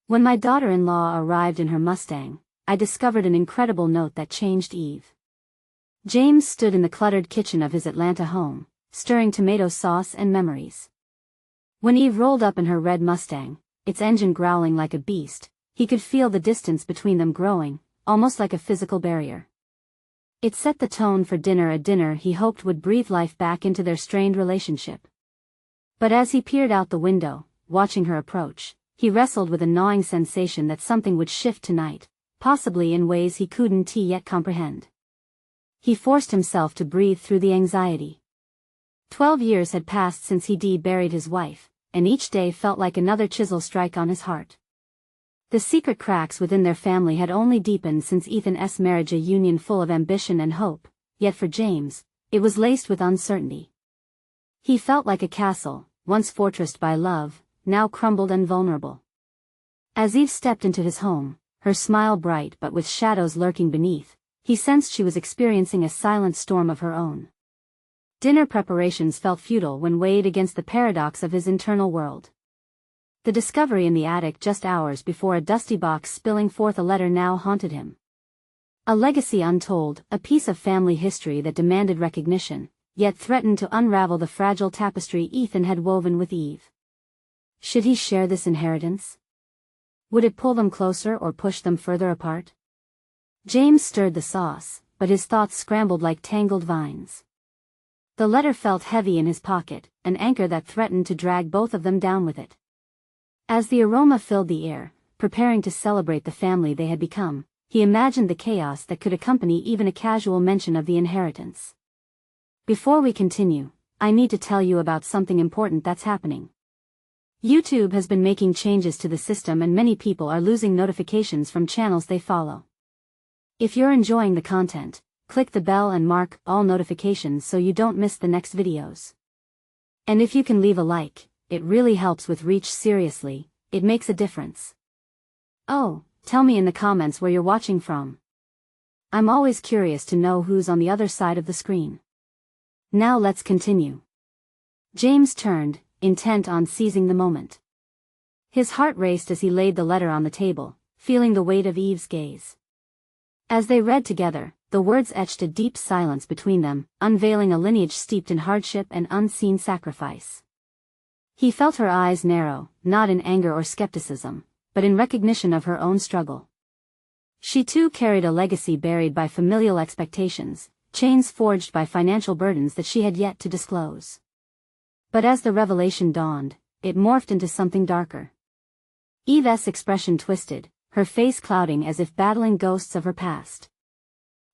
When my daughter-in-law arrived in her Mustang, I discovered an incredible note that changed Eve. James stood in the cluttered kitchen of his Atlanta home, stirring tomato sauce and memories. When Eve rolled up in her red Mustang, its engine growling like a beast, he could feel the distance between them growing, almost like a physical barrier. It set the tone for dinner, a dinner he hoped would breathe life back into their strained relationship. But as he peered out the window, watching her approach, he wrestled with a gnawing sensation that something would shift tonight, possibly in ways he couldn't yet comprehend. He forced himself to breathe through the anxiety. 12 years had passed since he'd buried his wife, and each day felt like another chisel strike on his heart. The secret cracks within their family had only deepened since Ethan's marriage, a union full of ambition and hope, yet for James, it was laced with uncertainty. He felt like a castle, once fortressed by love, now crumbled and vulnerable. As Eve stepped into his home, her smile bright but with shadows lurking beneath, he sensed she was experiencing a silent storm of her own. Dinner preparations felt futile when weighed against the paradox of his internal world. The discovery in the attic just hours before, a dusty box spilling forth a letter, now haunted him. A legacy untold, a piece of family history that demanded recognition, yet threatened to unravel the fragile tapestry Ethan had woven with Eve. Should he share this inheritance? Would it pull them closer or push them further apart? James stirred the sauce, but his thoughts scrambled like tangled vines. The letter felt heavy in his pocket, an anchor that threatened to drag both of them down with it. As the aroma filled the air, preparing to celebrate the family they had become, he imagined the chaos that could accompany even a casual mention of the inheritance. Before we continue, I need to tell you about something important that's happening. YouTube has been making changes to the system, and many people are losing notifications from channels they follow. If you're enjoying the content, click the bell and mark all notifications so you don't miss the next videos. And if you can leave a like, it really helps with reach. Seriously, it makes a difference. Oh, tell me in the comments where you're watching from. I'm always curious to know who's on the other side of the screen. Now let's continue. James turned, intent on seizing the moment. His heart raced as he laid the letter on the table, feeling the weight of Eve's gaze. As they read together, the words etched a deep silence between them, unveiling a lineage steeped in hardship and unseen sacrifice. He felt her eyes narrow, not in anger or skepticism, but in recognition of her own struggle. She too carried a legacy buried by familial expectations, chains forged by financial burdens that she had yet to disclose. But as the revelation dawned, it morphed into something darker. Eve's expression twisted, her face clouding as if battling ghosts of her past.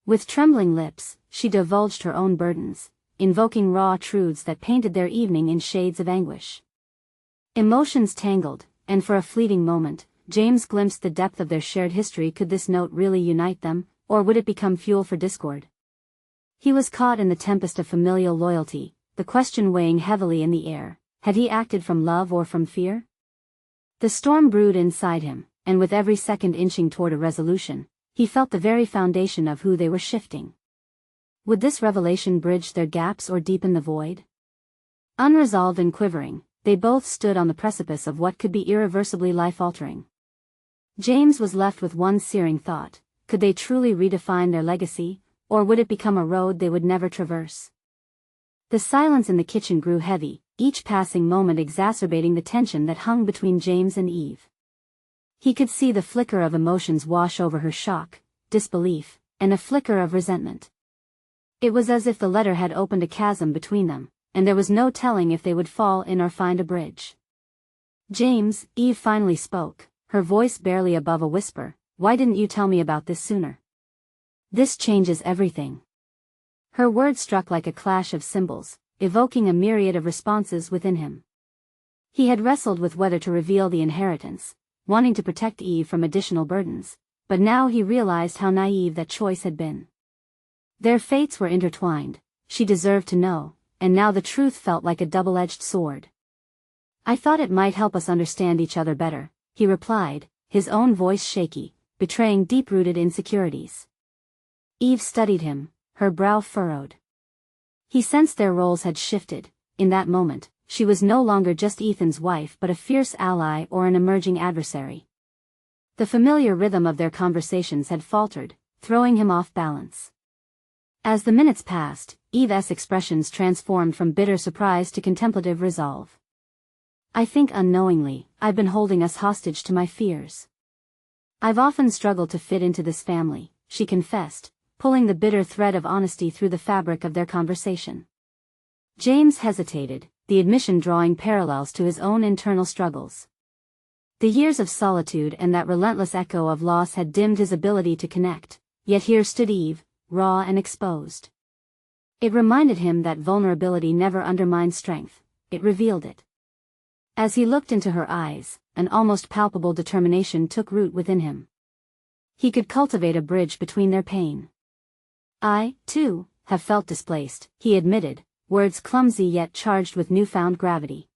With trembling lips, she divulged her own burdens, invoking raw truths that painted their evening in shades of anguish. Emotions tangled, and for a fleeting moment, James glimpsed the depth of their shared history. Could this note really unite them, or would it become fuel for discord? He was caught in the tempest of familial loyalty, the question weighing heavily in the air: had he acted from love or from fear? The storm brewed inside him, and with every second inching toward a resolution, he felt the very foundation of who they were shifting. Would this revelation bridge their gaps or deepen the void? Unresolved and quivering, they both stood on the precipice of what could be irreversibly life-altering. James was left with one searing thought: could they truly redefine their legacy, or would it become a road they would never traverse? The silence in the kitchen grew heavy, each passing moment exacerbating the tension that hung between James and Eve. He could see the flicker of emotions wash over her: shock, disbelief, and a flicker of resentment. It was as if the letter had opened a chasm between them, and there was no telling if they would fall in or find a bridge. James, Eve finally spoke, her voice barely above a whisper. Why didn't you tell me about this sooner? This changes everything. Her words struck like a clash of cymbals, evoking a myriad of responses within him. He had wrestled with whether to reveal the inheritance, wanting to protect Eve from additional burdens, but now he realized how naive that choice had been. Their fates were intertwined, she deserved to know, and now the truth felt like a double-edged sword. I thought it might help us understand each other better, he replied, his own voice shaky, betraying deep-rooted insecurities. Eve studied him, her brow furrowed. He sensed their roles had shifted. In that moment, she was no longer just Ethan's wife but a fierce ally or an emerging adversary. The familiar rhythm of their conversations had faltered, throwing him off balance. As the minutes passed, Eve's expressions transformed from bitter surprise to contemplative resolve. I think unknowingly, I've been holding us hostage to my fears. I've often struggled to fit into this family, she confessed, pulling the bitter thread of honesty through the fabric of their conversation. James hesitated, the admission drawing parallels to his own internal struggles. The years of solitude and that relentless echo of loss had dimmed his ability to connect, yet here stood Eve, raw and exposed. It reminded him that vulnerability never undermines strength, it revealed it. As he looked into her eyes, an almost palpable determination took root within him. He could cultivate a bridge between their pain. I, too, have felt displaced, he admitted, words clumsy yet charged with newfound gravity.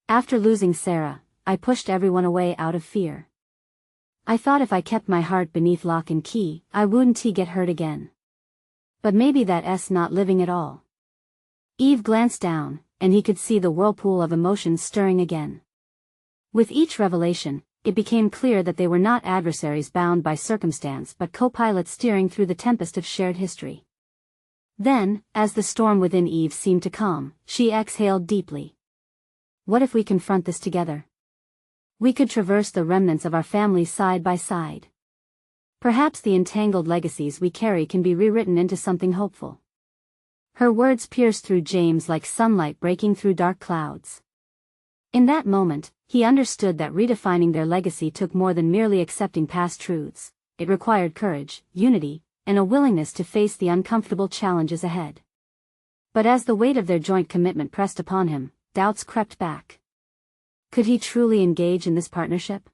After losing Sarah, I pushed everyone away out of fear. I thought if I kept my heart beneath lock and key, I wouldn't get hurt again. But maybe that's not living at all. Eve glanced down, and he could see the whirlpool of emotions stirring again. With each revelation, it became clear that they were not adversaries bound by circumstance but co-pilots steering through the tempest of shared history. Then, as the storm within Eve seemed to calm, she exhaled deeply. What if we confront this together? We could traverse the remnants of our family side by side. Perhaps the entangled legacies we carry can be rewritten into something hopeful. Her words pierced through James like sunlight breaking through dark clouds. In that moment, he understood that redefining their legacy took more than merely accepting past truths. It required courage, unity, and a willingness to face the uncomfortable challenges ahead. But as the weight of their joint commitment pressed upon him, doubts crept back. Could he truly engage in this partnership?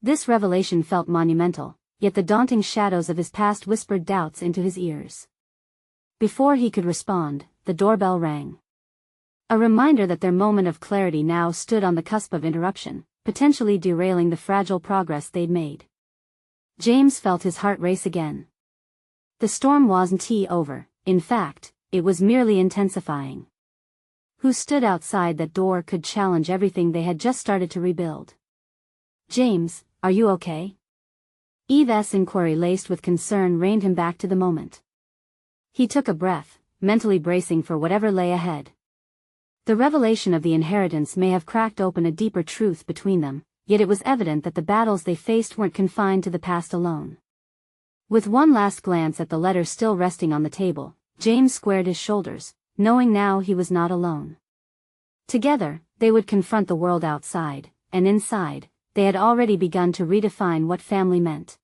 This revelation felt monumental, yet the daunting shadows of his past whispered doubts into his ears. Before he could respond, the doorbell rang. A reminder that their moment of clarity now stood on the cusp of interruption, potentially derailing the fragile progress they'd made. James felt his heart race again. The storm wasn't over, in fact, it was merely intensifying. Who stood outside that door could challenge everything they had just started to rebuild? James, are you okay? Eve's inquiry laced with concern reined him back to the moment. He took a breath, mentally bracing for whatever lay ahead. The revelation of the inheritance may have cracked open a deeper truth between them, yet it was evident that the battles they faced weren't confined to the past alone. With one last glance at the letter still resting on the table, James squared his shoulders, knowing now he was not alone. Together, they would confront the world outside, and inside, they had already begun to redefine what family meant.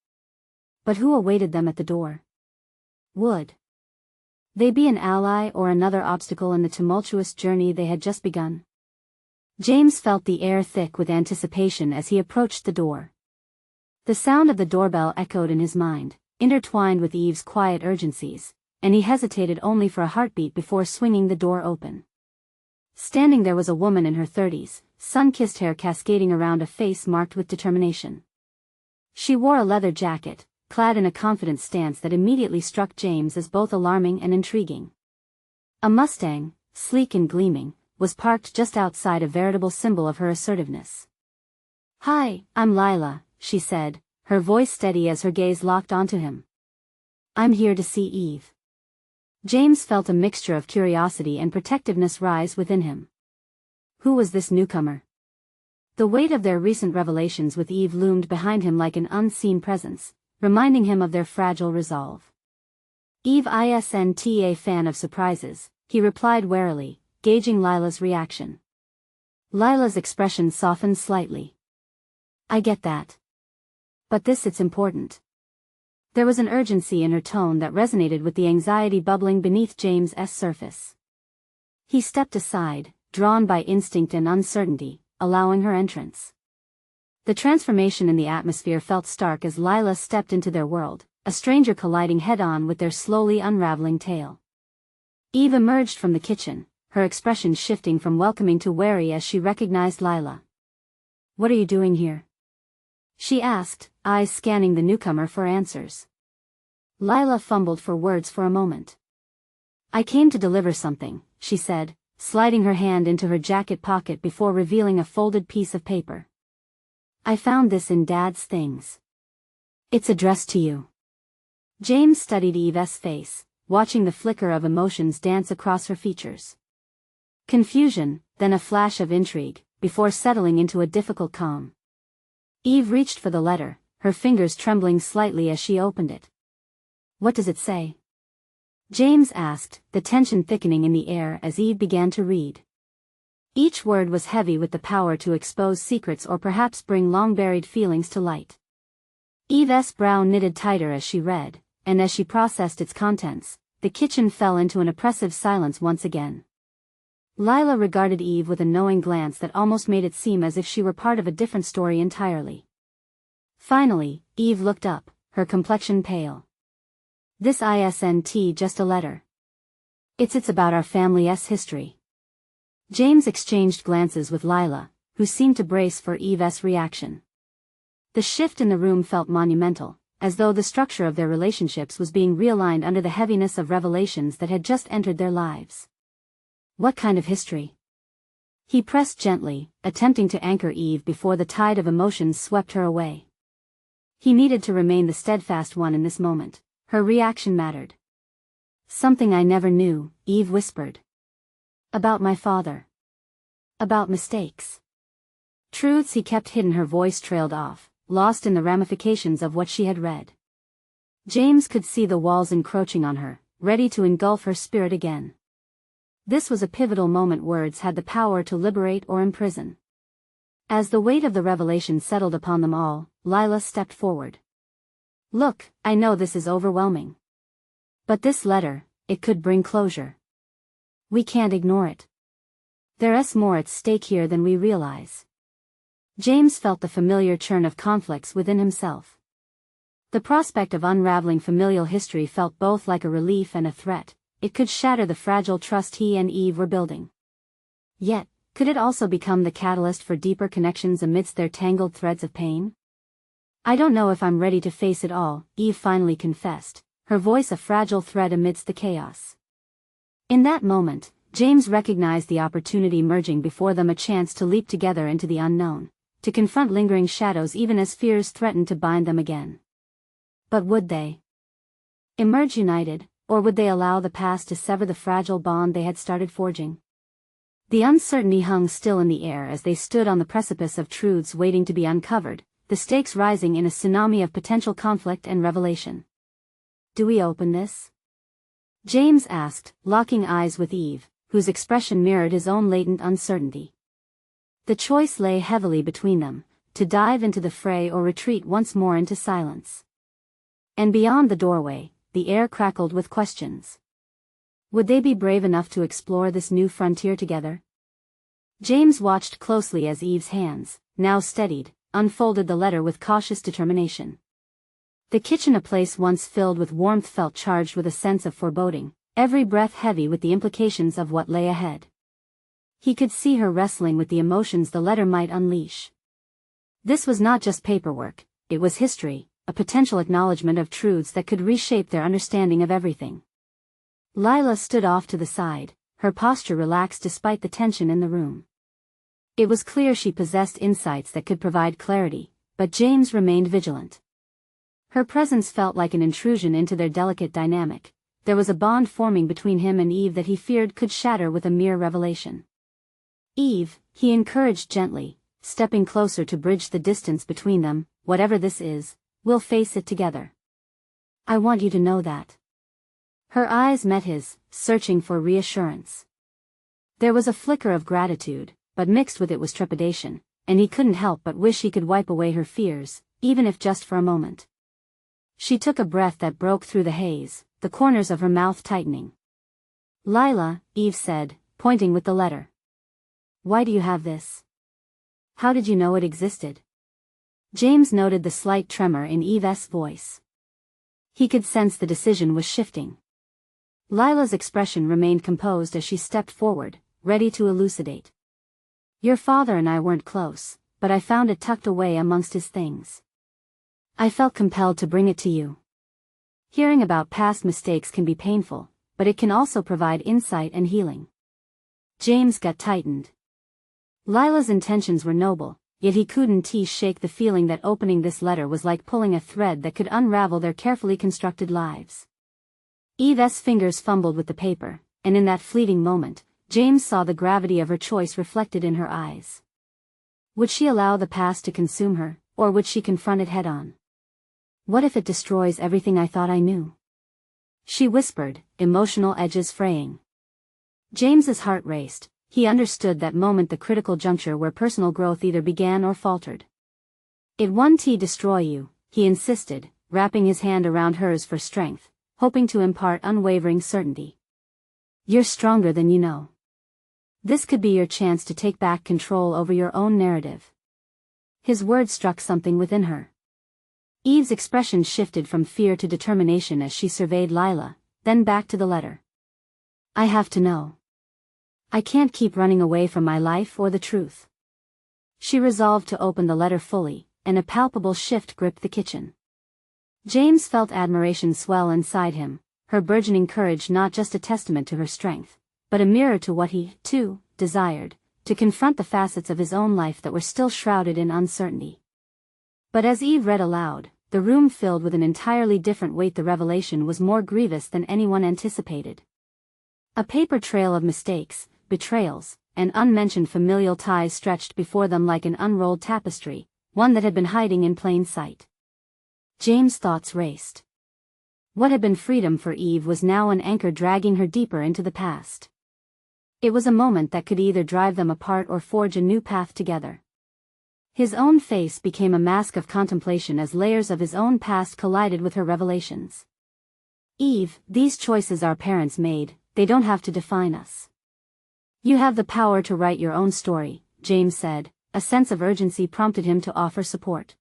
But who awaited them at the door? Would they be an ally or another obstacle in the tumultuous journey they had just begun? James felt the air thick with anticipation as he approached the door. The sound of the doorbell echoed in his mind, intertwined with Eve's quiet urgencies, and he hesitated only for a heartbeat before swinging the door open. Standing there was a woman in her 30s, sun-kissed hair cascading around a face marked with determination. She wore a leather jacket, clad in a confident stance that immediately struck James as both alarming and intriguing. A Mustang, sleek and gleaming, was parked just outside, a veritable symbol of her assertiveness. "Hi, I'm Lila," she said, her voice steady as her gaze locked onto him. "I'm here to see Eve." James felt a mixture of curiosity and protectiveness rise within him. Who was this newcomer? The weight of their recent revelations with Eve loomed behind him like an unseen presence, reminding him of their fragile resolve. Eve isn't a fan of surprises, he replied warily, gauging Lila's reaction. Lila's expression softened slightly. "I get that. But it's important." There was an urgency in her tone that resonated with the anxiety bubbling beneath James's surface. He stepped aside, drawn by instinct and uncertainty, allowing her entrance. The transformation in the atmosphere felt stark as Lila stepped into their world, a stranger colliding head-on with their slowly unraveling tale. Eve emerged from the kitchen, her expression shifting from welcoming to wary as she recognized Lila. "What are you doing here?" she asked, eyes scanning the newcomer for answers. Lila fumbled for words for a moment. "I came to deliver something," she said, sliding her hand into her jacket pocket before revealing a folded piece of paper. I found this in Dad's things. It's addressed to you. James studied Eve's face, watching the flicker of emotions dance across her features. Confusion, then a flash of intrigue, before settling into a difficult calm. Eve reached for the letter, her fingers trembling slightly as she opened it. What does it say? James asked, the tension thickening in the air as Eve began to read. Each word was heavy with the power to expose secrets or perhaps bring long-buried feelings to light. Eve's brow knitted tighter as she read, and as she processed its contents, the kitchen fell into an oppressive silence once again. Lila regarded Eve with a knowing glance that almost made it seem as if she were part of a different story entirely. Finally, Eve looked up, her complexion pale. This isn't just a letter. It's about our family's history. James exchanged glances with Lila, who seemed to brace for Eve's reaction. The shift in the room felt monumental, as though the structure of their relationships was being realigned under the heaviness of revelations that had just entered their lives. What kind of history? He pressed gently, attempting to anchor Eve before the tide of emotions swept her away. He needed to remain the steadfast one in this moment. Her reaction mattered. Something I never knew, Eve whispered. About my father. About mistakes. Truths he kept hidden. Her voice trailed off, lost in the ramifications of what she had read. James could see the walls encroaching on her, ready to engulf her spirit again. This was a pivotal moment. Words had the power to liberate or imprison. As the weight of the revelation settled upon them all, Lila stepped forward. Look, I know this is overwhelming. But this letter, it could bring closure. We can't ignore it. There's more at stake here than we realize. James felt the familiar churn of conflicts within himself. The prospect of unraveling familial history felt both like a relief and a threat. It could shatter the fragile trust he and Eve were building. Yet, could it also become the catalyst for deeper connections amidst their tangled threads of pain? I don't know if I'm ready to face it all, Eve finally confessed, her voice a fragile thread amidst the chaos. In that moment, James recognized the opportunity merging before them, a chance to leap together into the unknown, to confront lingering shadows even as fears threatened to bind them again. But would they emerge united, or would they allow the past to sever the fragile bond they had started forging? The uncertainty hung still in the air as they stood on the precipice of truths waiting to be uncovered, the stakes rising in a tsunami of potential conflict and revelation. Do we open this? James asked, locking eyes with Eve, whose expression mirrored his own latent uncertainty. The choice lay heavily between them, to dive into the fray or retreat once more into silence. And beyond the doorway, the air crackled with questions. Would they be brave enough to explore this new frontier together? James watched closely as Eve's hands, now steadied, unfolded the letter with cautious determination. The kitchen, a place once filled with warmth, felt charged with a sense of foreboding, every breath heavy with the implications of what lay ahead. He could see her wrestling with the emotions the letter might unleash. This was not just paperwork, it was history, a potential acknowledgement of truths that could reshape their understanding of everything. Lila stood off to the side, her posture relaxed despite the tension in the room. It was clear she possessed insights that could provide clarity, but James remained vigilant. Her presence felt like an intrusion into their delicate dynamic. There was a bond forming between him and Eve that he feared could shatter with a mere revelation. Eve, he encouraged gently, stepping closer to bridge the distance between them, whatever this is, we'll face it together. I want you to know that. Her eyes met his, searching for reassurance. There was a flicker of gratitude, but mixed with it was trepidation, and he couldn't help but wish he could wipe away her fears, even if just for a moment. She took a breath that broke through the haze, the corners of her mouth tightening. Lila, Eve said, pointing with the letter. Why do you have this? How did you know it existed? James noted the slight tremor in Eve's voice. He could sense the decision was shifting. Lila's expression remained composed as she stepped forward, ready to elucidate. Your father and I weren't close, but I found it tucked away amongst his things. I felt compelled to bring it to you. Hearing about past mistakes can be painful, but it can also provide insight and healing. James' gut tightened. Lila's intentions were noble, yet he couldn't shake the feeling that opening this letter was like pulling a thread that could unravel their carefully constructed lives. Eve's fingers fumbled with the paper, and in that fleeting moment, James saw the gravity of her choice reflected in her eyes. Would she allow the past to consume her, or would she confront it head-on? What if it destroys everything I thought I knew? She whispered, emotional edges fraying. James's heart raced. He understood that moment, the critical juncture where personal growth either began or faltered. It won't destroy you, he insisted, wrapping his hand around hers for strength, hoping to impart unwavering certainty. You're stronger than you know. This could be your chance to take back control over your own narrative. His words struck something within her. Eve's expression shifted from fear to determination as she surveyed Lila, then back to the letter. I have to know. I can't keep running away from my life or the truth. She resolved to open the letter fully, and a palpable shift gripped the kitchen. James felt admiration swell inside him, her burgeoning courage not just a testament to her strength, but a mirror to what he, too, desired, to confront the facets of his own life that were still shrouded in uncertainty. But as Eve read aloud, the room filled with an entirely different weight. The revelation was more grievous than anyone anticipated. A paper trail of mistakes, betrayals, and unmentioned familial ties stretched before them like an unrolled tapestry, one that had been hiding in plain sight. James' thoughts raced. What had been freedom for Eve was now an anchor dragging her deeper into the past. It was a moment that could either drive them apart or forge a new path together. His own face became a mask of contemplation as layers of his own past collided with her revelations. Eve, these choices our parents made, they don't have to define us. You have the power to write your own story, James said. A sense of urgency prompted him to offer support.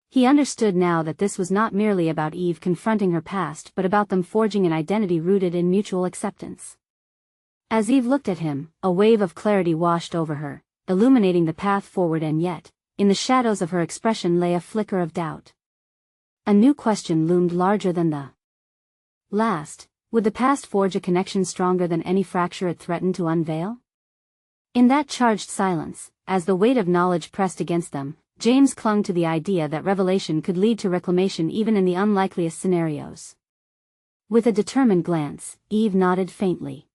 He understood now that this was not merely about Eve confronting her past but about them forging an identity rooted in mutual acceptance. As Eve looked at him, a wave of clarity washed over her, illuminating the path forward, and yet, in the shadows of her expression lay a flicker of doubt. A new question loomed larger than the last. Would the past forge a connection stronger than any fracture it threatened to unveil? In that charged silence, as the weight of knowledge pressed against them, James clung to the idea that revelation could lead to reclamation even in the unlikeliest scenarios. With a determined glance, Eve nodded faintly.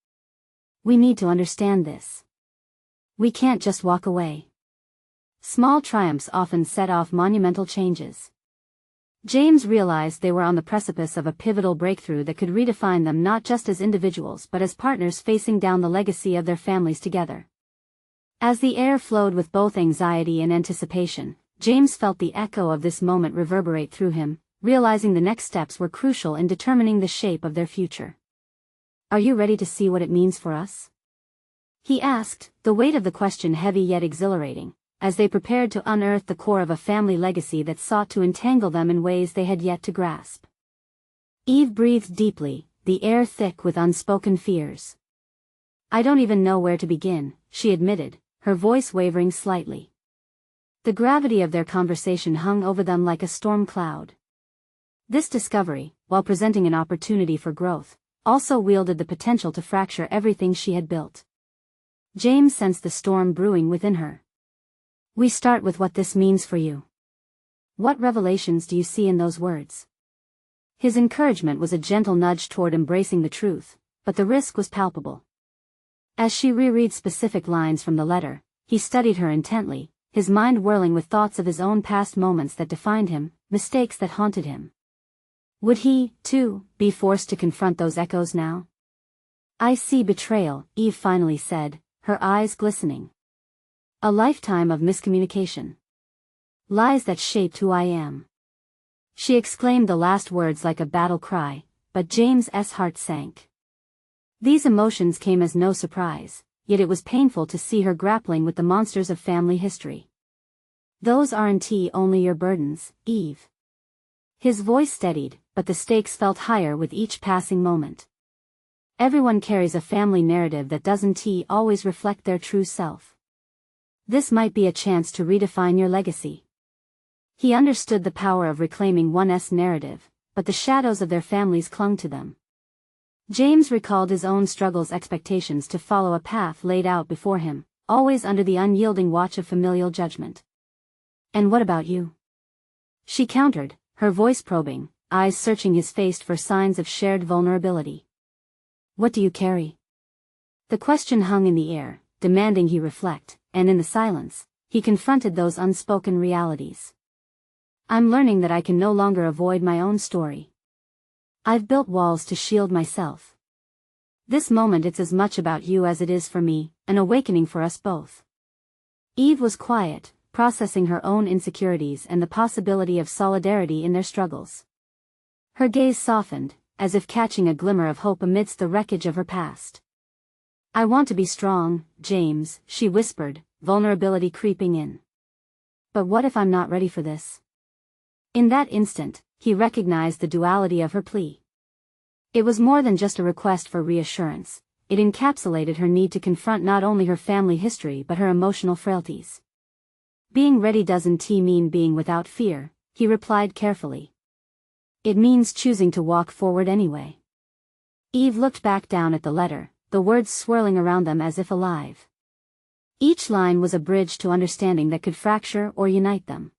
We need to understand this. We can't just walk away. Small triumphs often set off monumental changes. James realized they were on the precipice of a pivotal breakthrough that could redefine them not just as individuals but as partners facing down the legacy of their families together. As the air flowed with both anxiety and anticipation, James felt the echo of this moment reverberate through him, realizing the next steps were crucial in determining the shape of their future. Are you ready to see what it means for us? He asked, the weight of the question heavy yet exhilarating, as they prepared to unearth the core of a family legacy that sought to entangle them in ways they had yet to grasp. Eve breathed deeply, the air thick with unspoken fears. I don't even know where to begin, she admitted, her voice wavering slightly. The gravity of their conversation hung over them like a storm cloud. This discovery, while presenting an opportunity for growth, also wielded the potential to fracture everything she had built. James sensed the storm brewing within her. We start with what this means for you. What revelations do you see in those words? His encouragement was a gentle nudge toward embracing the truth, but the risk was palpable. As she reread specific lines from the letter, he studied her intently, his mind whirling with thoughts of his own past moments that defined him, mistakes that haunted him. Would he, too, be forced to confront those echoes now? I see betrayal, Eve finally said, her eyes glistening. A lifetime of miscommunication. Lies that shaped who I am. She exclaimed the last words like a battle cry, but James's heart sank. These emotions came as no surprise, yet it was painful to see her grappling with the monsters of family history. Those aren't only your burdens, Eve. His voice steadied, but the stakes felt higher with each passing moment. Everyone carries a family narrative that doesn't always reflect their true self. This might be a chance to redefine your legacy. He understood the power of reclaiming one's narrative, but the shadows of their families clung to them. James recalled his own struggles, expectations to follow a path laid out before him, always under the unyielding watch of familial judgment. And what about you? She countered, her voice probing, eyes searching his face for signs of shared vulnerability. What do you carry? The question hung in the air, demanding he reflect, and in the silence, he confronted those unspoken realities. I'm learning that I can no longer avoid my own story. I've built walls to shield myself. This moment it's as much about you as it is for me, an awakening for us both. Eve was quiet, processing her own insecurities and the possibility of solidarity in their struggles. Her gaze softened, as if catching a glimmer of hope amidst the wreckage of her past. I want to be strong, James, she whispered, vulnerability creeping in. But what if I'm not ready for this? In that instant, he recognized the duality of her plea. It was more than just a request for reassurance, it encapsulated her need to confront not only her family history but her emotional frailties. Being ready doesn't mean being without fear, he replied carefully. It means choosing to walk forward anyway. Eve looked back down at the letter, the words swirling around them as if alive. Each line was a bridge to understanding that could fracture or unite them.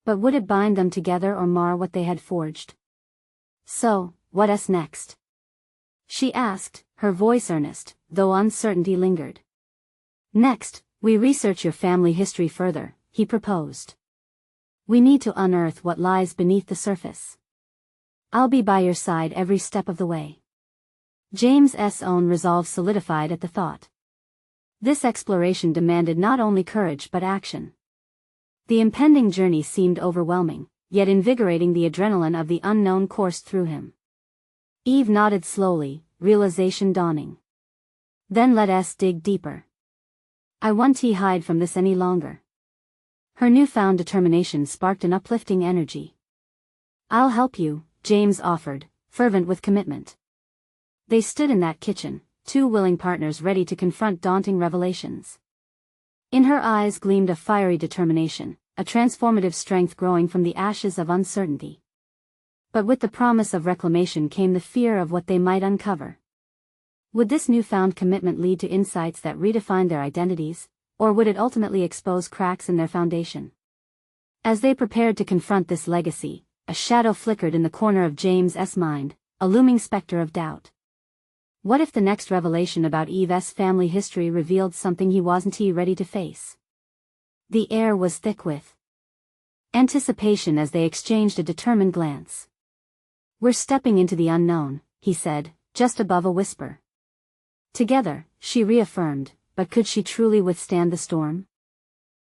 But would it bind them together or mar what they had forged? So, what's next? She asked, her voice earnest, though uncertainty lingered. Next, we research your family history further, he proposed. We need to unearth what lies beneath the surface. I'll be by your side every step of the way. James's own resolve solidified at the thought. This exploration demanded not only courage but action. The impending journey seemed overwhelming, yet invigorating the adrenaline of the unknown coursed through him. Eve nodded slowly, realization dawning. Then let us dig deeper. I won't hide from this any longer. Her newfound determination sparked an uplifting energy. I'll help you, James offered, fervent with commitment. They stood in that kitchen, two willing partners ready to confront daunting revelations. In her eyes gleamed a fiery determination, a transformative strength growing from the ashes of uncertainty. But with the promise of reclamation came the fear of what they might uncover. Would this newfound commitment lead to insights that redefined their identities, or would it ultimately expose cracks in their foundation? As they prepared to confront this legacy, a shadow flickered in the corner of James's mind, a looming specter of doubt. What if the next revelation about Eve's family history revealed something he wasn't ready to face? The air was thick with anticipation as they exchanged a determined glance. We're stepping into the unknown, he said, just above a whisper. Together, she reaffirmed, but could she truly withstand the storm?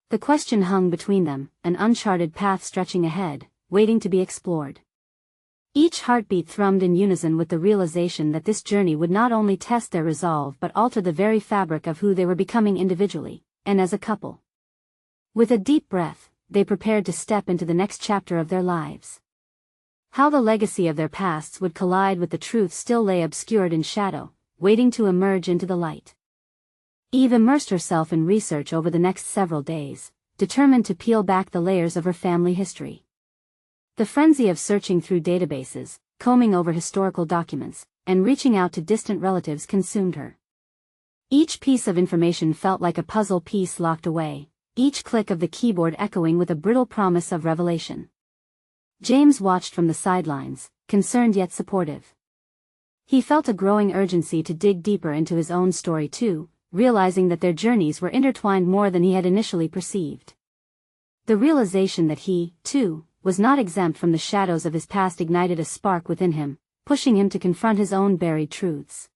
The question hung between them, an uncharted path stretching ahead, waiting to be explored. Each heartbeat thrummed in unison with the realization that this journey would not only test their resolve but alter the very fabric of who they were becoming individually, and as a couple. With a deep breath, they prepared to step into the next chapter of their lives. How the legacy of their pasts would collide with the truth still lay obscured in shadow, waiting to emerge into the light. Eve immersed herself in research over the next several days, determined to peel back the layers of her family history. The frenzy of searching through databases, combing over historical documents, and reaching out to distant relatives consumed her. Each piece of information felt like a puzzle piece locked away, each click of the keyboard echoing with a brittle promise of revelation. James watched from the sidelines, concerned yet supportive. He felt a growing urgency to dig deeper into his own story too, realizing that their journeys were intertwined more than he had initially perceived. The realization that he, too, was not exempt from the shadows of his past ignited a spark within him, pushing him to confront his own buried truths.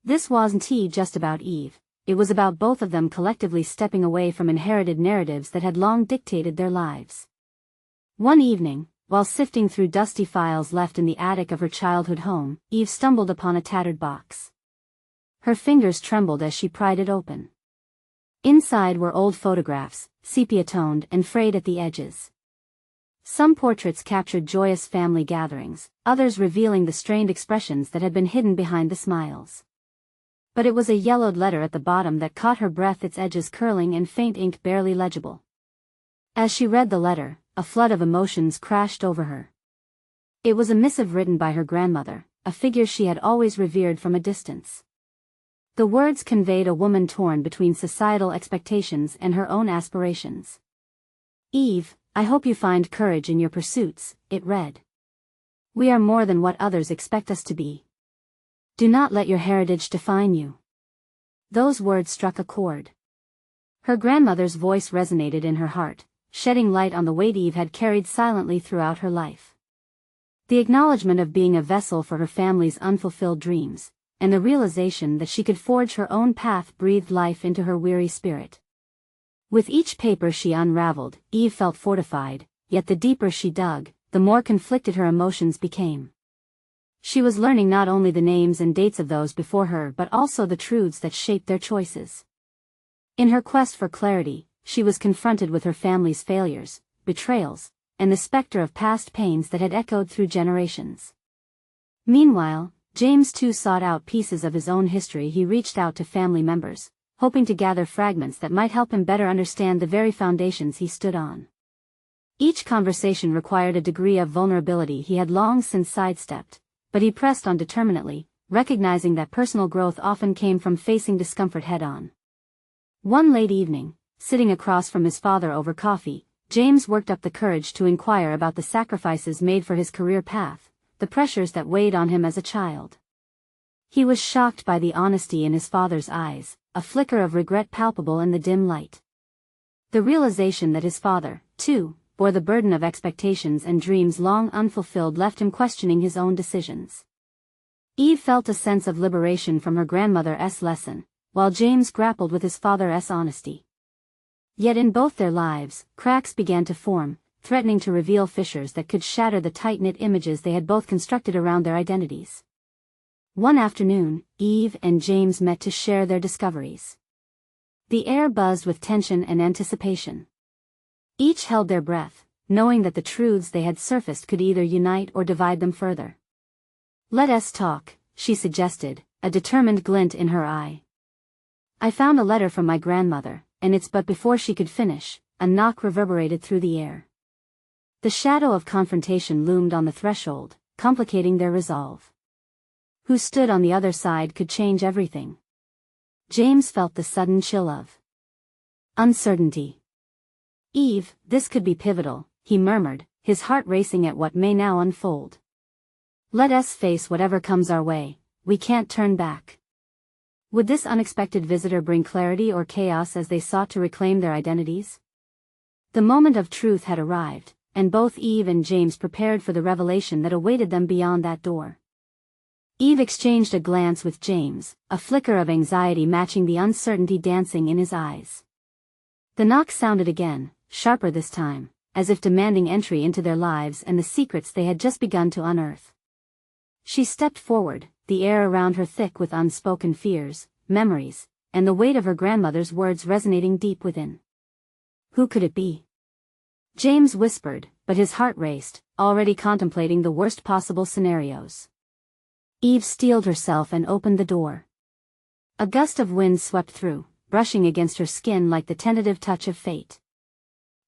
This wasn't just about Eve, it was about both of them collectively stepping away from inherited narratives that had long dictated their lives. One evening, while sifting through dusty files left in the attic of her childhood home, Eve stumbled upon a tattered box. Her fingers trembled as she pried it open. Inside were old photographs, sepia-toned and frayed at the edges. Some portraits captured joyous family gatherings, others revealing the strained expressions that had been hidden behind the smiles. But it was a yellowed letter at the bottom that caught her breath, its edges curling and faint ink barely legible. As she read the letter, a flood of emotions crashed over her. It was a missive written by her grandmother, a figure she had always revered from a distance. The words conveyed a woman torn between societal expectations and her own aspirations. Eve, I hope you find courage in your pursuits, it read. We are more than what others expect us to be. Do not let your heritage define you. Those words struck a chord. Her grandmother's voice resonated in her heart, shedding light on the weight Eve had carried silently throughout her life. The acknowledgement of being a vessel for her family's unfulfilled dreams, and the realization that she could forge her own path breathed life into her weary spirit. With each paper she unraveled, Eve felt fortified, yet the deeper she dug, the more conflicted her emotions became. She was learning not only the names and dates of those before her but also the truths that shaped their choices. In her quest for clarity, she was confronted with her family's failures, betrayals, and the specter of past pains that had echoed through generations. Meanwhile, James too sought out pieces of his own history. He reached out to family members, hoping to gather fragments that might help him better understand the very foundations he stood on. Each conversation required a degree of vulnerability he had long since sidestepped, but he pressed on determinedly, recognizing that personal growth often came from facing discomfort head-on. One late evening, sitting across from his father over coffee, James worked up the courage to inquire about the sacrifices made for his career path, the pressures that weighed on him as a child. He was shocked by the honesty in his father's eyes, a flicker of regret palpable in the dim light. The realization that his father, too, bore the burden of expectations and dreams long unfulfilled left him questioning his own decisions. Eve felt a sense of liberation from her grandmother's lesson, while James grappled with his father's honesty. Yet in both their lives, cracks began to form, threatening to reveal fissures that could shatter the tight-knit images they had both constructed around their identities. One afternoon, Eve and James met to share their discoveries. The air buzzed with tension and anticipation. Each held their breath, knowing that the truths they had surfaced could either unite or divide them further. "Let us talk," she suggested, a determined glint in her eye. "I found a letter from my grandmother, and it's..." But before she could finish, a knock reverberated through the air. The shadow of confrontation loomed on the threshold, complicating their resolve. Who stood on the other side could change everything. James felt the sudden chill of uncertainty. "Eve, this could be pivotal," he murmured, his heart racing at what may now unfold. "Let us face whatever comes our way, we can't turn back." Would this unexpected visitor bring clarity or chaos as they sought to reclaim their identities? The moment of truth had arrived, and both Eve and James prepared for the revelation that awaited them beyond that door. Eve exchanged a glance with James, a flicker of anxiety matching the uncertainty dancing in his eyes. The knock sounded again, sharper this time, as if demanding entry into their lives and the secrets they had just begun to unearth. She stepped forward, the air around her thick with unspoken fears, memories, and the weight of her grandmother's words resonating deep within. "Who could it be?" James whispered, but his heart raced, already contemplating the worst possible scenarios. Eve steeled herself and opened the door. A gust of wind swept through, brushing against her skin like the tentative touch of fate.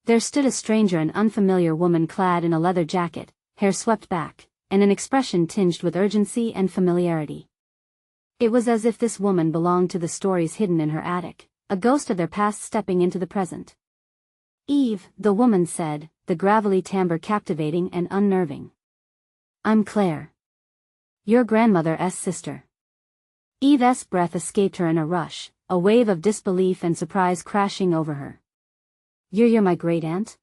There stood a stranger, an unfamiliar woman clad in a leather jacket, hair swept back, and an expression tinged with urgency and familiarity. It was as if this woman belonged to the stories hidden in her attic, a ghost of their past stepping into the present. "Eve," the woman said, the gravelly timbre captivating and unnerving. "I'm Claire. Your grandmother's sister." Eve's breath escaped her in a rush, a wave of disbelief and surprise crashing over her. You're my great-aunt?"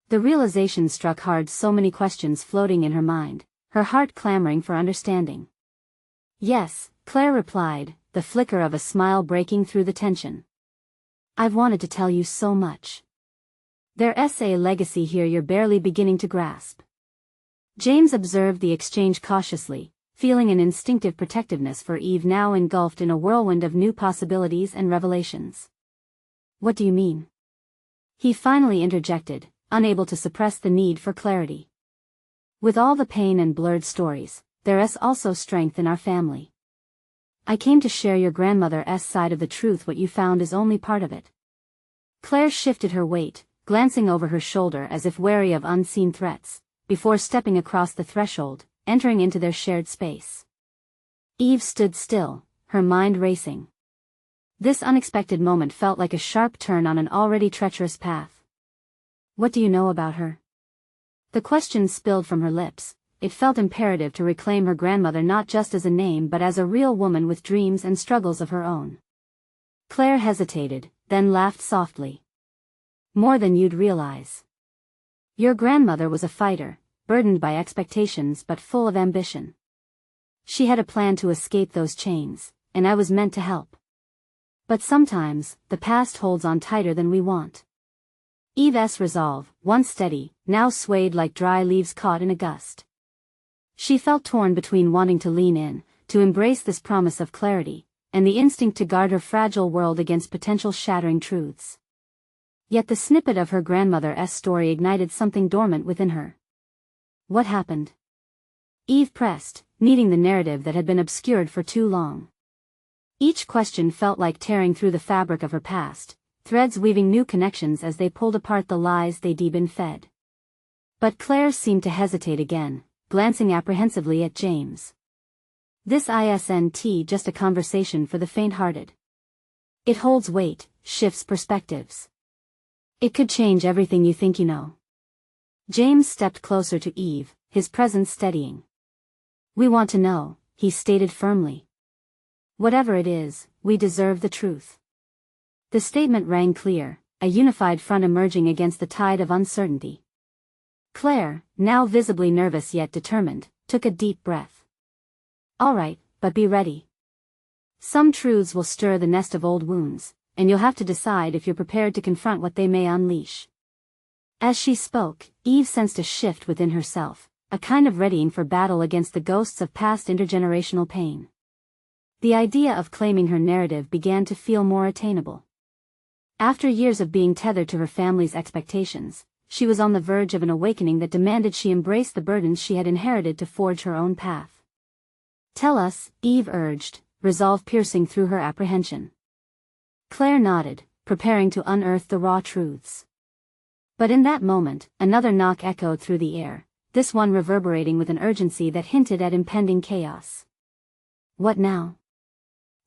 The realization struck hard, so many questions floating in her mind, her heart clamoring for understanding. "Yes," Claire replied, the flicker of a smile breaking through the tension. "I've wanted to tell you so much. There's a legacy here you're barely beginning to grasp." James observed the exchange cautiously, feeling an instinctive protectiveness for Eve now engulfed in a whirlwind of new possibilities and revelations. "What do you mean?" he finally interjected, unable to suppress the need for clarity. "With all the pain and blurred stories, there's also strength in our family. I came to share your grandmother's side of the truth. What you found is only part of it." Claire shifted her weight, glancing over her shoulder as if wary of unseen threats, before stepping across the threshold, entering into their shared space. Eve stood still, her mind racing. This unexpected moment felt like a sharp turn on an already treacherous path. What do you know about her? The question spilled from her lips. It felt imperative to reclaim her grandmother not just as a name but as a real woman with dreams and struggles of her own. Claire hesitated, then laughed softly. More than you'd realize. Your grandmother was a fighter, burdened by expectations but full of ambition. She had a plan to escape those chains, and I was meant to help. But sometimes, the past holds on tighter than we want. Eve's resolve, once steady, now swayed like dry leaves caught in a gust. She felt torn between wanting to lean in, to embrace this promise of clarity, and the instinct to guard her fragile world against potential shattering truths. Yet the snippet of her grandmother's story ignited something dormant within her. What happened? Eve pressed, needing the narrative that had been obscured for too long. Each question felt like tearing through the fabric of her past, threads weaving new connections as they pulled apart the lies they'd been fed. But Claire seemed to hesitate again, glancing apprehensively at James. This isn't just a conversation for the faint-hearted. It holds weight, shifts perspectives. It could change everything you think you know. James stepped closer to Eve, his presence steadying. We want to know, he stated firmly. Whatever it is, we deserve the truth. The statement rang clear, a unified front emerging against the tide of uncertainty. Claire, now visibly nervous yet determined, took a deep breath. All right, but be ready. Some truths will stir the nest of old wounds, and you'll have to decide if you're prepared to confront what they may unleash. As she spoke, Eve sensed a shift within herself, a kind of readying for battle against the ghosts of past intergenerational pain. The idea of claiming her narrative began to feel more attainable. After years of being tethered to her family's expectations, she was on the verge of an awakening that demanded she embrace the burdens she had inherited to forge her own path. Tell us, Eve urged, resolve piercing through her apprehension. Claire nodded, preparing to unearth the raw truths. But in that moment, another knock echoed through the air, this one reverberating with an urgency that hinted at impending chaos. What now?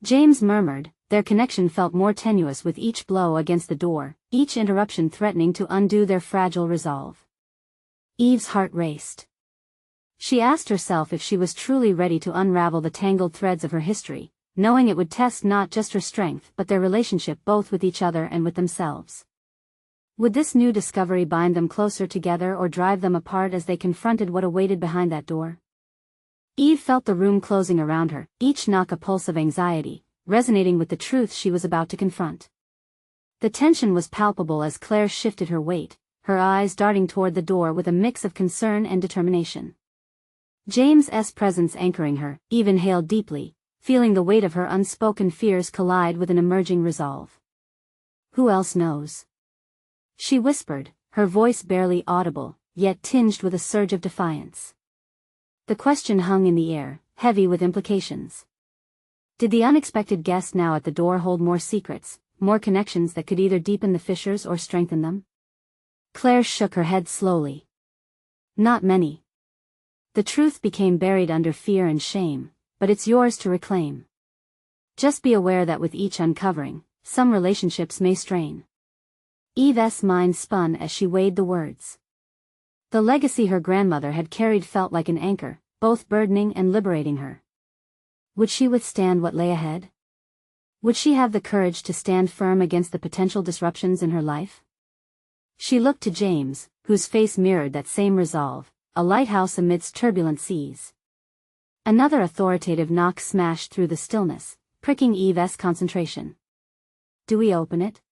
James murmured, their connection felt more tenuous with each blow against the door, each interruption threatening to undo their fragile resolve. Eve's heart raced. She asked herself if she was truly ready to unravel the tangled threads of her history, knowing it would test not just her strength but their relationship both with each other and with themselves. Would this new discovery bind them closer together or drive them apart as they confronted what awaited behind that door? Eve felt the room closing around her, each knock a pulse of anxiety, resonating with the truth she was about to confront. The tension was palpable as Claire shifted her weight, her eyes darting toward the door with a mix of concern and determination. James's presence anchoring her, Eve inhaled deeply, feeling the weight of her unspoken fears collide with an emerging resolve. Who else knows? She whispered, her voice barely audible, yet tinged with a surge of defiance. The question hung in the air, heavy with implications. Did the unexpected guest now at the door hold more secrets, more connections that could either deepen the fissures or strengthen them? Claire shook her head slowly. Not many. The truth became buried under fear and shame, but it's yours to reclaim. Just be aware that with each uncovering, some relationships may strain. Eve's mind spun as she weighed the words. The legacy her grandmother had carried felt like an anchor, both burdening and liberating her. Would she withstand what lay ahead? Would she have the courage to stand firm against the potential disruptions in her life? She looked to James, whose face mirrored that same resolve, a lighthouse amidst turbulent seas. Another authoritative knock smashed through the stillness, pricking Eve's concentration. Do we open it?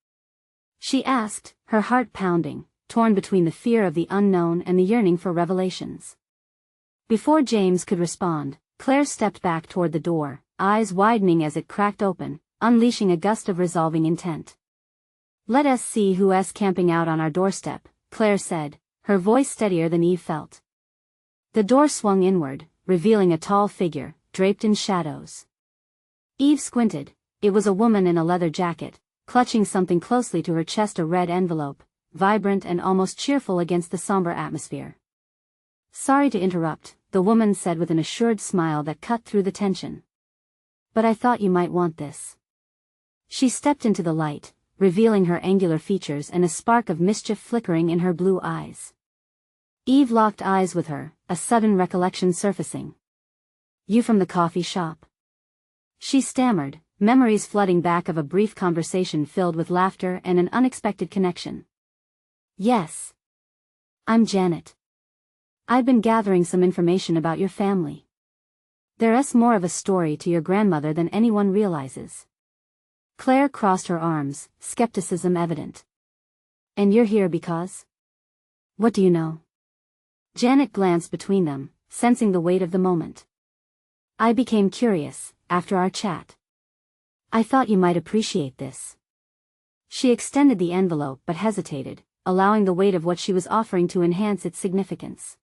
She asked, her heart pounding, torn between the fear of the unknown and the yearning for revelations. Before James could respond, Claire stepped back toward the door, eyes widening as it cracked open, unleashing a gust of resolving intent. Let us see who's camping out on our doorstep, Claire said, her voice steadier than Eve felt. The door swung inward, revealing a tall figure, draped in shadows. Eve squinted. It was a woman in a leather jacket, clutching something closely to her chest, a red envelope, vibrant and almost cheerful against the somber atmosphere. Sorry to interrupt, the woman said with an assured smile that cut through the tension. But I thought you might want this. She stepped into the light, revealing her angular features and a spark of mischief flickering in her blue eyes. Eve locked eyes with her, a sudden recollection surfacing. "You from the coffee shop?" she stammered, memories flooding back of a brief conversation filled with laughter and an unexpected connection. "Yes. I'm Janet. I've been gathering some information about your family. There's more of a story to your grandmother than anyone realizes." Claire crossed her arms, skepticism evident. "And you're here because? What do you know?" Janet glanced between them, sensing the weight of the moment. "I became curious, after our chat. I thought you might appreciate this." She extended the envelope but hesitated, allowing the weight of what she was offering to enhance its significance.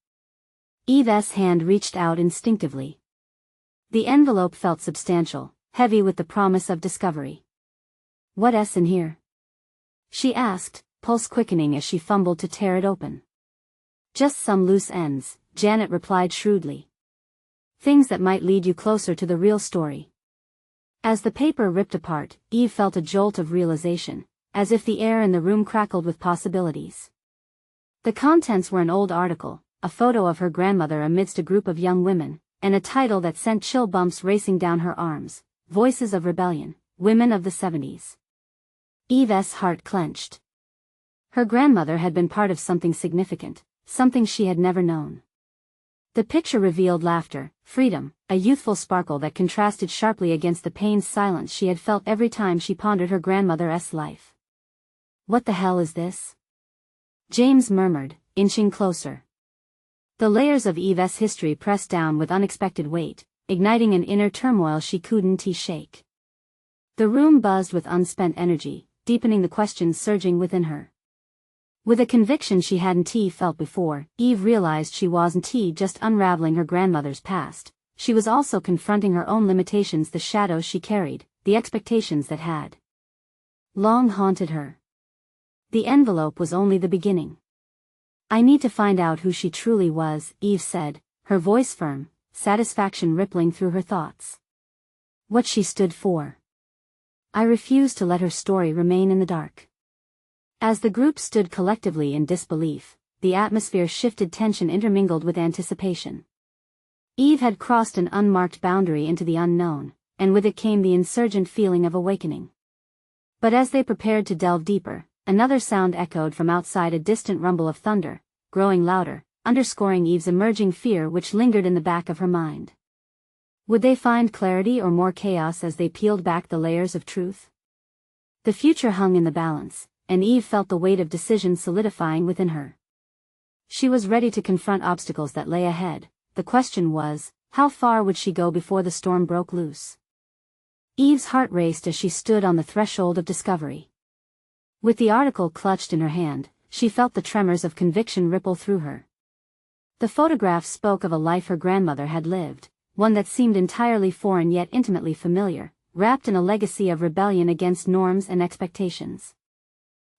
Eve's hand reached out instinctively. The envelope felt substantial, heavy with the promise of discovery. "What's in here?" she asked, pulse quickening as she fumbled to tear it open. "Just some loose ends," Janet replied shrewdly. "Things that might lead you closer to the real story." As the paper ripped apart, Eve felt a jolt of realization, as if the air in the room crackled with possibilities. The contents were an old article, a photo of her grandmother amidst a group of young women, and a title that sent chill bumps racing down her arms: Voices of Rebellion, Women of the 70s. Eve's heart clenched. Her grandmother had been part of something significant, something she had never known. The picture revealed laughter, freedom, a youthful sparkle that contrasted sharply against the pained silence she had felt every time she pondered her grandmother's life. "What the hell is this?" James murmured, inching closer. The layers of Eve's history pressed down with unexpected weight, igniting an inner turmoil she couldn't shake. The room buzzed with unspent energy, deepening the questions surging within her. With a conviction she hadn't felt before, Eve realized she wasn't just unraveling her grandmother's past, she was also confronting her own limitations, the shadows she carried, the expectations that had long haunted her. The envelope was only the beginning. "I need to find out who she truly was," Eve said, her voice firm, satisfaction rippling through her thoughts. "What she stood for. I refuse to let her story remain in the dark." As the group stood collectively in disbelief, the atmosphere shifted, tension intermingled with anticipation. Eve had crossed an unmarked boundary into the unknown, and with it came the insurgent feeling of awakening. But as they prepared to delve deeper, another sound echoed from outside, a distant rumble of thunder, growing louder, underscoring Eve's emerging fear which lingered in the back of her mind. Would they find clarity or more chaos as they peeled back the layers of truth? The future hung in the balance, and Eve felt the weight of decision solidifying within her. She was ready to confront obstacles that lay ahead. The question was, how far would she go before the storm broke loose? Eve's heart raced as she stood on the threshold of discovery. With the article clutched in her hand, she felt the tremors of conviction ripple through her. The photograph spoke of a life her grandmother had lived, one that seemed entirely foreign yet intimately familiar, wrapped in a legacy of rebellion against norms and expectations.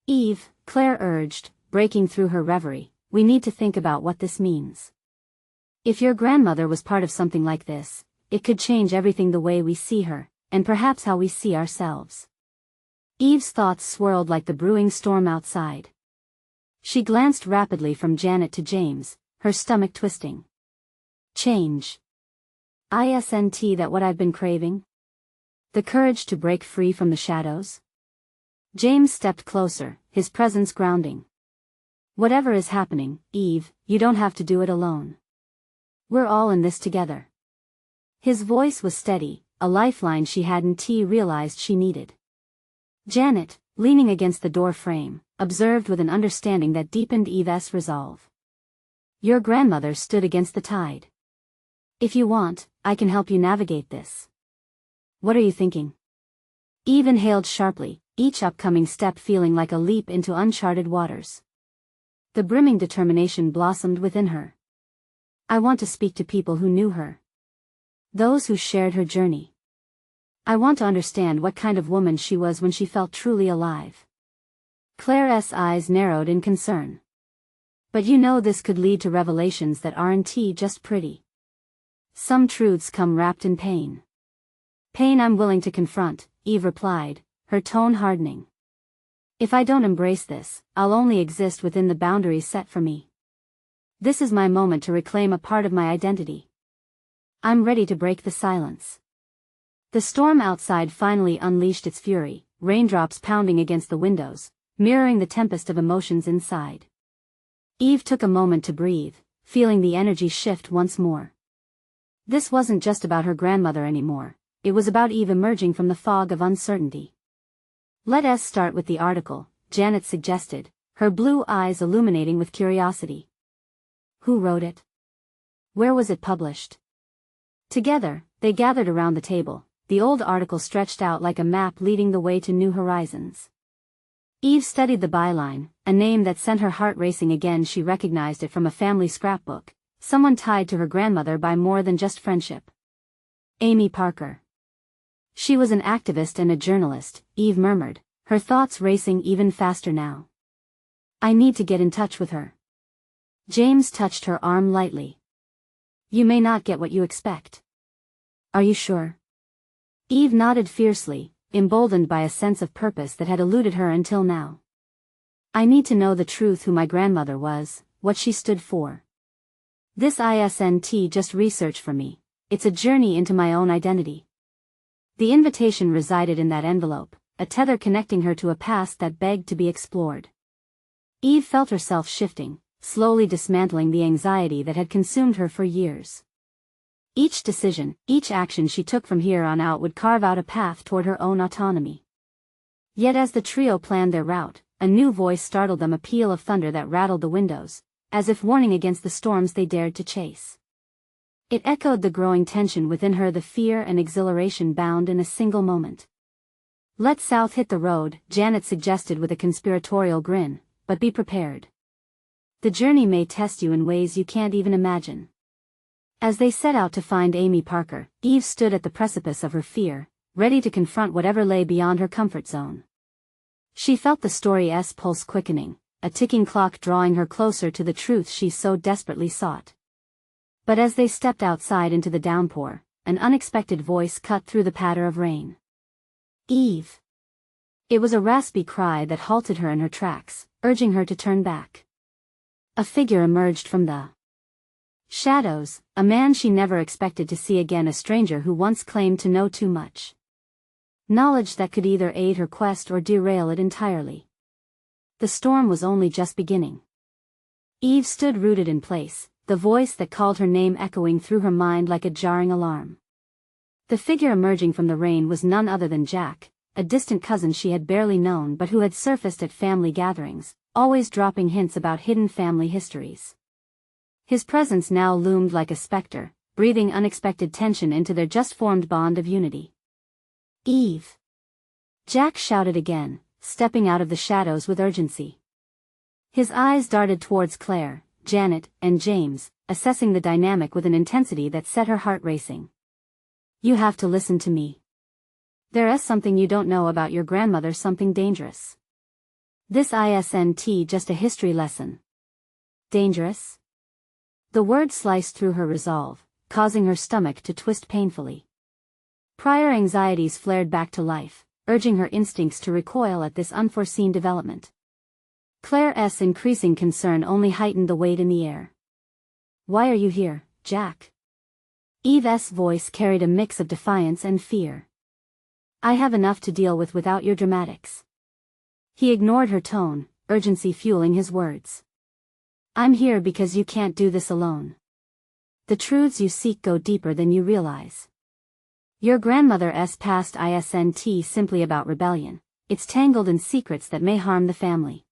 "Eve," Claire urged, breaking through her reverie, "we need to think about what this means. If your grandmother was part of something like this, it could change everything, the way we see her, and perhaps how we see ourselves." Eve's thoughts swirled like the brewing storm outside. She glanced rapidly from Janet to James, her stomach twisting. "Change. Isn't that what I've been craving? The courage to break free from the shadows?" James stepped closer, his presence grounding. "Whatever is happening, Eve, you don't have to do it alone. We're all in this together." His voice was steady, a lifeline she hadn't realized she needed. Janet, leaning against the door frame, observed with an understanding that deepened Eve's resolve. "Your grandmother stood against the tide. If you want, I can help you navigate this." "What are you thinking?" Eve inhaled sharply, each upcoming step feeling like a leap into uncharted waters. The brimming determination blossomed within her. "I want to speak to people who knew her. Those who shared her journey. I want to understand what kind of woman she was when she felt truly alive." Claire's eyes narrowed in concern. "But you know this could lead to revelations that aren't just pretty. Some truths come wrapped in pain." "Pain I'm willing to confront," Eve replied, her tone hardening. If I don't embrace this, I'll only exist within the boundaries set for me. This is my moment to reclaim a part of my identity. I'm ready to break the silence. The storm outside finally unleashed its fury, raindrops pounding against the windows, mirroring the tempest of emotions inside. Eve took a moment to breathe, feeling the energy shift once more. This wasn't just about her grandmother anymore, it was about Eve emerging from the fog of uncertainty. Let us start with the article, Janet suggested, her blue eyes illuminating with curiosity. Who wrote it? Where was it published? Together, they gathered around the table, the old article stretched out like a map leading the way to new horizons. Eve studied the byline, a name that sent her heart racing again. She recognized it from a family scrapbook, someone tied to her grandmother by more than just friendship. Amy Parker. She was an activist and a journalist, Eve murmured, her thoughts racing even faster now. I need to get in touch with her. James touched her arm lightly. You may not get what you expect. Are you sure? Eve nodded fiercely, emboldened by a sense of purpose that had eluded her until now. I need to know the truth, who my grandmother was, what she stood for. This isn't just research for me, it's a journey into my own identity. The invitation resided in that envelope, a tether connecting her to a past that begged to be explored. Eve felt herself shifting, slowly dismantling the anxiety that had consumed her for years. Each decision, each action she took from here on out would carve out a path toward her own autonomy. Yet as the trio planned their route, a new voice startled them, a peal of thunder that rattled the windows, as if warning against the storms they dared to chase. It echoed the growing tension within her, the fear and exhilaration bound in a single moment. Let South hit the road, Janet suggested with a conspiratorial grin, but be prepared. The journey may test you in ways you can't even imagine. As they set out to find Amy Parker, Eve stood at the precipice of her fear, ready to confront whatever lay beyond her comfort zone. She felt the story's pulse quickening, a ticking clock drawing her closer to the truth she so desperately sought. But as they stepped outside into the downpour, an unexpected voice cut through the patter of rain. Eve! It was a raspy cry that halted her in her tracks, urging her to turn back. A figure emerged from the shadows, a man she never expected to see again, a stranger who once claimed to know too much. Knowledge that could either aid her quest or derail it entirely. The storm was only just beginning. Eve stood rooted in place, the voice that called her name echoing through her mind like a jarring alarm. The figure emerging from the rain was none other than Jack, a distant cousin she had barely known but who had surfaced at family gatherings, always dropping hints about hidden family histories. His presence now loomed like a specter, breathing unexpected tension into their just-formed bond of unity. Eve! Jack shouted again, stepping out of the shadows with urgency. His eyes darted towards Claire, Janet, and James, assessing the dynamic with an intensity that set her heart racing. You have to listen to me. There is something you don't know about your grandmother, something dangerous. This isn't just a history lesson. Dangerous? The word sliced through her resolve, causing her stomach to twist painfully. Prior anxieties flared back to life, urging her instincts to recoil at this unforeseen development. Claire's increasing concern only heightened the weight in the air. Why are you here, Jack? Eve's voice carried a mix of defiance and fear. I have enough to deal with without your dramatics. He ignored her tone, urgency fueling his words. I'm here because you can't do this alone. The truths you seek go deeper than you realize. Your grandmother's past isn't simply about rebellion, it's tangled in secrets that may harm the family.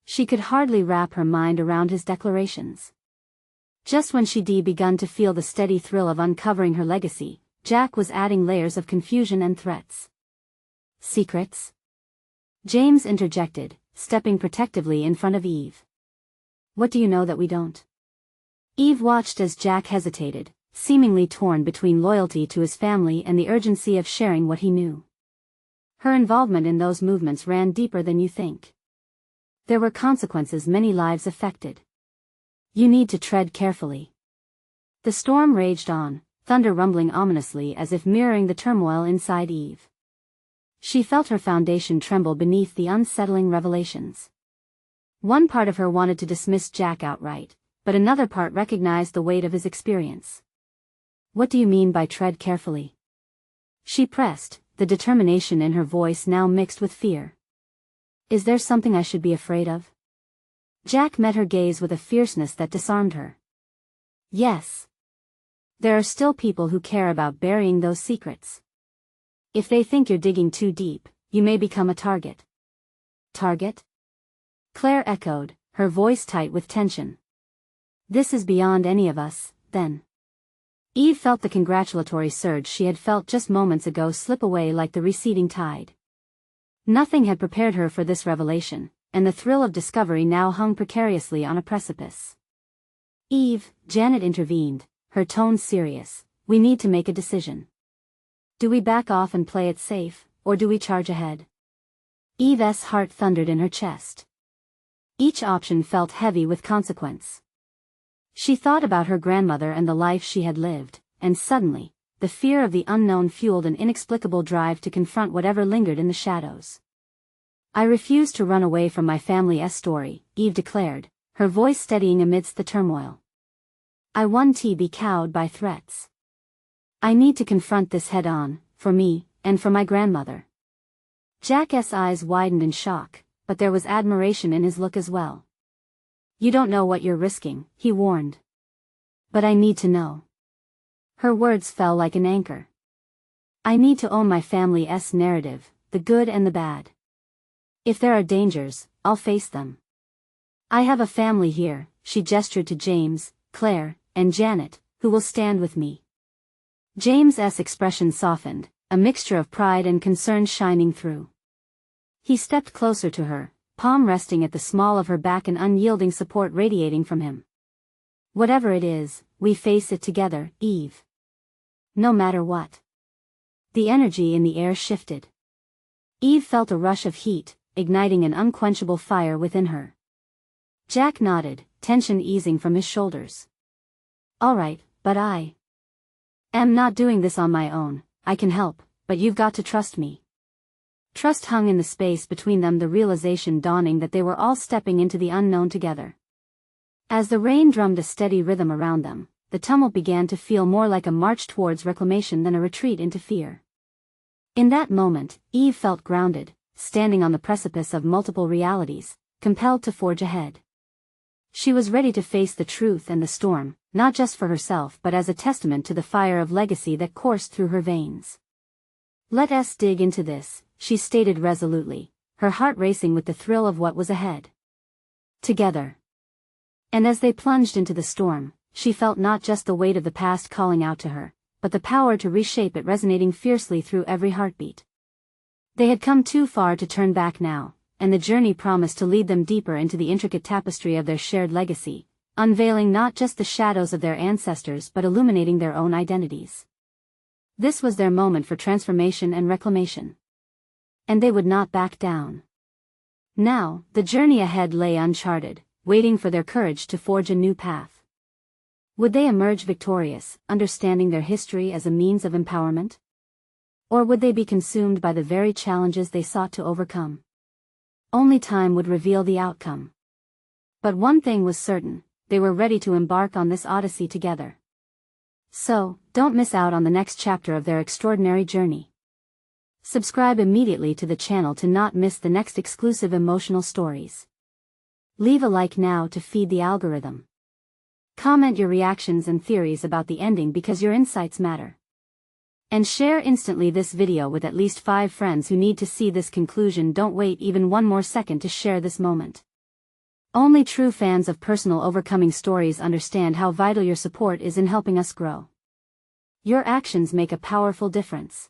She could hardly wrap her mind around his declarations. Just when she'd begun to feel the steady thrill of uncovering her legacy, Jack was adding layers of confusion and threats. Secrets? James interjected, stepping protectively in front of Eve. What do you know that we don't? Eve watched as Jack hesitated, seemingly torn between loyalty to his family and the urgency of sharing what he knew. Her involvement in those movements ran deeper than you think. There were consequences, many lives affected. You need to tread carefully. The storm raged on, thunder rumbling ominously as if mirroring the turmoil inside Eve. She felt her foundation tremble beneath the unsettling revelations. One part of her wanted to dismiss Jack outright, but another part recognized the weight of his experience. "What do you mean by tread carefully?" she pressed, the determination in her voice now mixed with fear. "Is there something I should be afraid of?" Jack met her gaze with a fierceness that disarmed her. "Yes. There are still people who care about burying those secrets. If they think you're digging too deep, you may become a target." "Target?" Claire echoed, her voice tight with tension. "This is beyond any of us, then." Eve felt the congratulatory surge she had felt just moments ago slip away like the receding tide. Nothing had prepared her for this revelation, and the thrill of discovery now hung precariously on a precipice. "Eve," Janet intervened, her tone serious, "we need to make a decision. Do we back off and play it safe, or do we charge ahead?" Eve's heart thundered in her chest. Each option felt heavy with consequence. She thought about her grandmother and the life she had lived, and suddenly, the fear of the unknown fueled an inexplicable drive to confront whatever lingered in the shadows. "I refuse to run away from my family's story," Eve declared, her voice steadying amidst the turmoil. "I won't be cowed by threats. I need to confront this head-on, for me, and for my grandmother." Jack's eyes widened in shock, but there was admiration in his look as well. "You don't know what you're risking," he warned. "But I need to know." Her words fell like an anchor. "I need to own my family's narrative, the good and the bad. If there are dangers, I'll face them. I have a family here," she gestured to James, Claire, and Janet, "who will stand with me." James's expression softened, a mixture of pride and concern shining through. He stepped closer to her, palm resting at the small of her back and unyielding support radiating from him. "Whatever it is, we face it together, Eve. No matter what." The energy in the air shifted. Eve felt a rush of heat, igniting an unquenchable fire within her. Jack nodded, tension easing from his shoulders. "All right, but I am not doing this on my own. I can help, but you've got to trust me." Trust hung in the space between them, the realization dawning that they were all stepping into the unknown together. As the rain drummed a steady rhythm around them, the tumult began to feel more like a march towards reclamation than a retreat into fear. In that moment, Eve felt grounded, standing on the precipice of multiple realities, compelled to forge ahead. She was ready to face the truth and the storm, not just for herself but as a testament to the fire of legacy that coursed through her veins. "Let us dig into this," she stated resolutely, her heart racing with the thrill of what was ahead. Together. And as they plunged into the storm, she felt not just the weight of the past calling out to her, but the power to reshape it resonating fiercely through every heartbeat. They had come too far to turn back now, and the journey promised to lead them deeper into the intricate tapestry of their shared legacy, unveiling not just the shadows of their ancestors but illuminating their own identities. This was their moment for transformation and reclamation. And they would not back down. Now, the journey ahead lay uncharted, waiting for their courage to forge a new path. Would they emerge victorious, understanding their history as a means of empowerment? Or would they be consumed by the very challenges they sought to overcome? Only time would reveal the outcome. But one thing was certain, they were ready to embark on this odyssey together. So, don't miss out on the next chapter of their extraordinary journey. Subscribe immediately to the channel to not miss the next exclusive emotional stories. Leave a like now to feed the algorithm. Comment your reactions and theories about the ending because your insights matter. And share instantly this video with at least 5 friends who need to see this conclusion. Don't wait even one more second to share this moment. Only true fans of personal overcoming stories understand how vital your support is in helping us grow. Your actions make a powerful difference.